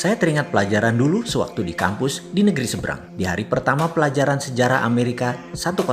Saya teringat pelajaran dulu sewaktu di kampus di negeri seberang. Di hari pertama pelajaran sejarah Amerika 101,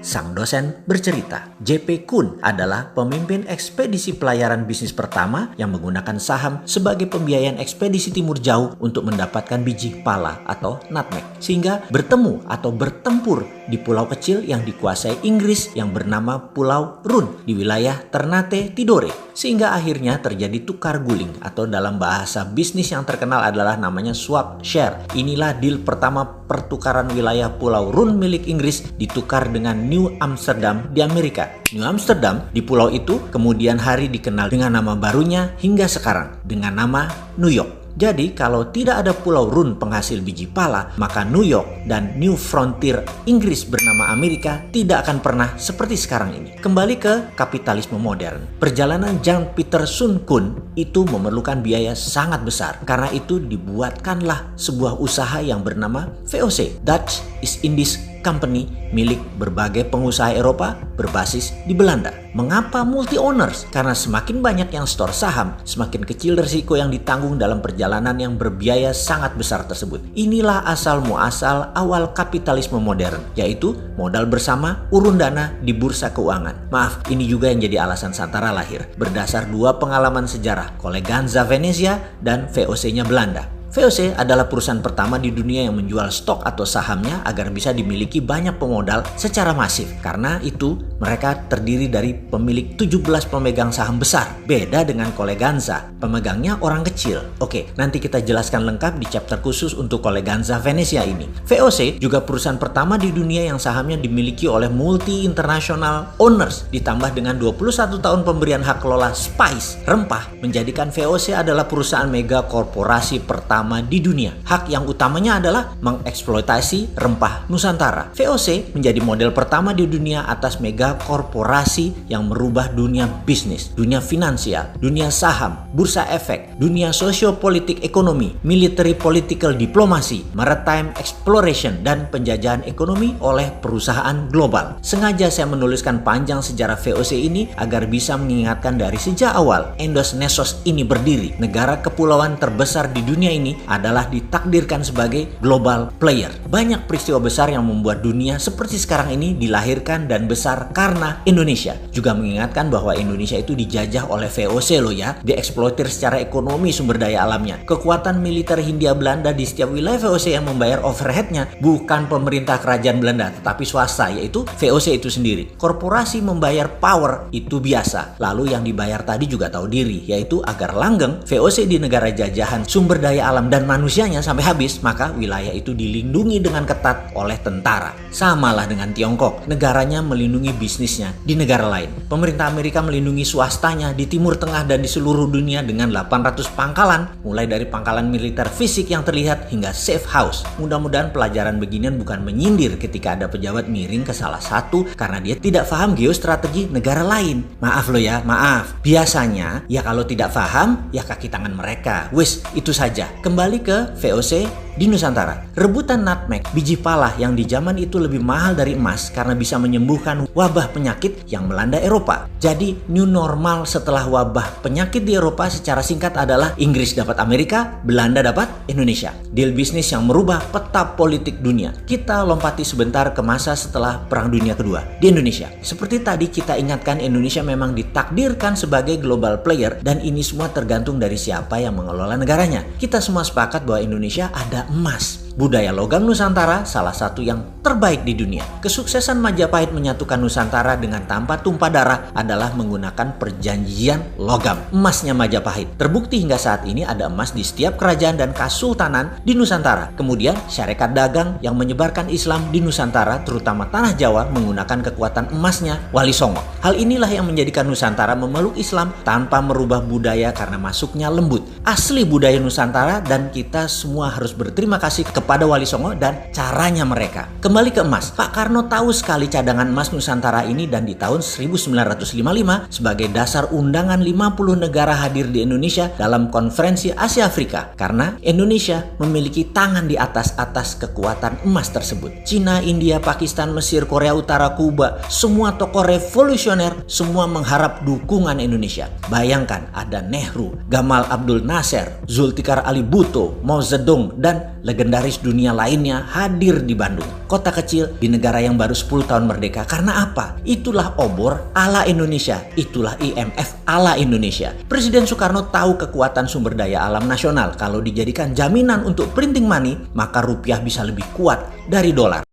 sang dosen bercerita, J.P. Kuhn adalah pemimpin ekspedisi pelayaran bisnis pertama yang menggunakan saham sebagai pembiayaan ekspedisi timur jauh untuk mendapatkan biji pala atau nutmeg. Sehingga bertemu atau bertempur di pulau kecil yang dikuasai Inggris yang bernama Pulau Run di wilayah Ternate Tidore. Sehingga akhirnya terjadi tukar guling atau dalam bahasa bisnis yang terkenal adalah namanya swap share. Inilah deal pertama pertukaran wilayah Pulau Run milik Inggris ditukar dengan New Amsterdam di Amerika. New Amsterdam di pulau itu kemudian hari dikenal dengan nama barunya hingga sekarang dengan nama New York. Jadi kalau tidak ada Pulau Run penghasil biji pala, maka New York dan New Frontier Inggris bernama Amerika tidak akan pernah seperti sekarang ini. Kembali ke kapitalisme modern. Perjalanan Jan Pieter Soen Koen itu memerlukan biaya sangat besar. Karena itu dibuatkanlah sebuah usaha yang bernama VOC, Dutch East Indies Company, milik berbagai pengusaha Eropa berbasis di Belanda. Mengapa multi-owners? Karena semakin banyak yang store saham, semakin kecil risiko yang ditanggung dalam perjalanan yang berbiaya sangat besar tersebut. Inilah asal muasal awal kapitalisme modern, yaitu modal bersama, urun dana di bursa keuangan. Maaf, ini juga yang jadi alasan Santara lahir, berdasar dua pengalaman sejarah, Koleganza Venezia dan VOC-nya Belanda. VOC adalah perusahaan pertama di dunia yang menjual stok atau sahamnya agar bisa dimiliki banyak pemodal secara masif. Karena itu, mereka terdiri dari pemilik 17 pemegang saham besar. Beda dengan Koleganza, pemegangnya orang kecil. Oke, nanti kita jelaskan lengkap di chapter khusus untuk Koleganza Venezia ini. VOC juga perusahaan pertama di dunia yang sahamnya dimiliki oleh multi-international owners. Ditambah dengan 21 tahun pemberian hak kelola spice, rempah, menjadikan VOC adalah perusahaan mega korporasi pertama di dunia. Hak yang utamanya adalah mengeksploitasi rempah Nusantara. VOC menjadi model pertama di dunia atas mega korporasi yang merubah dunia bisnis, dunia finansial, dunia saham, bursa efek, dunia sosiopolitik ekonomi, military political diplomasi, maritime exploration, dan penjajahan ekonomi oleh perusahaan global. Sengaja saya menuliskan panjang sejarah VOC ini agar bisa mengingatkan dari sejak awal Endos Nesos ini berdiri. Negara kepulauan terbesar di dunia ini adalah ditakdirkan sebagai global player. Banyak peristiwa besar yang membuat dunia seperti sekarang ini dilahirkan dan besar karena Indonesia. Juga mengingatkan bahwa Indonesia itu dijajah oleh VOC loh ya, dieksploitir secara ekonomi sumber daya alamnya. Kekuatan militer Hindia Belanda di setiap wilayah VOC yang membayar overheadnya bukan pemerintah kerajaan Belanda, tetapi swasta, yaitu VOC itu sendiri. Korporasi membayar power itu biasa. Lalu yang dibayar tadi juga tahu diri, yaitu agar langgeng VOC di negara jajahan sumber daya alam dan manusianya sampai habis, maka wilayah itu dilindungi dengan ketat oleh tentara. Samalah dengan Tiongkok, negaranya melindungi bisnisnya di negara lain. Pemerintah Amerika melindungi swastanya di Timur Tengah dan di seluruh dunia dengan 800 pangkalan, mulai dari pangkalan militer fisik yang terlihat hingga safe house. Mudah-mudahan pelajaran beginian bukan menyindir ketika ada pejabat miring ke salah satu karena dia tidak paham geostrategi negara lain. Maaf loh ya, maaf. Biasanya ya kalau tidak paham ya kaki tangan mereka. Wis, itu saja. Kembali ke VOC di Nusantara. Rebutan nutmeg, biji pala yang di zaman itu lebih mahal dari emas karena bisa menyembuhkan wabah penyakit yang melanda Eropa. Jadi new normal setelah wabah penyakit di Eropa secara singkat adalah Inggris dapat Amerika, Belanda dapat Indonesia. Deal bisnis yang merubah peta politik dunia. Kita lompati sebentar ke masa setelah Perang Dunia Kedua di Indonesia. Seperti tadi kita ingatkan, Indonesia memang ditakdirkan sebagai global player dan ini semua tergantung dari siapa yang mengelola negaranya. Kita semua sepakat bahwa Indonesia ada emas. Budaya logam Nusantara salah satu yang terbaik di dunia. Kesuksesan Majapahit menyatukan Nusantara dengan tanpa tumpah darah adalah menggunakan perjanjian logam. Emasnya Majapahit. Terbukti hingga saat ini ada emas di setiap kerajaan dan kasultanan di Nusantara. Kemudian syarikat dagang yang menyebarkan Islam di Nusantara, terutama tanah Jawa, menggunakan kekuatan emasnya Wali Songo. Hal inilah yang menjadikan Nusantara memeluk Islam tanpa merubah budaya karena masuknya lembut. Asli budaya Nusantara dan kita semua harus berterima kasih kepada kepada Wali Songo dan caranya mereka. Kembali ke emas, Pak Karno tahu sekali cadangan emas Nusantara ini dan di tahun 1955 sebagai dasar undangan 50 negara hadir di Indonesia dalam konferensi Asia Afrika karena Indonesia memiliki tangan di atas kekuatan emas tersebut. Cina, India, Pakistan, Mesir, Korea Utara, Kuba, semua tokoh revolusioner semua mengharap dukungan Indonesia. Bayangkan ada Nehru, Gamal Abdul Nasser, Zulfikar Ali Bhutto, Mao Zedong, dan legendaris dunia lainnya hadir di Bandung. Kota kecil di negara yang baru 10 tahun merdeka. Karena apa? Itulah obor ala Indonesia. Itulah IMF ala Indonesia. Presiden Soekarno tahu kekuatan sumber daya alam nasional. Kalau dijadikan jaminan untuk printing money, maka rupiah bisa lebih kuat dari dolar.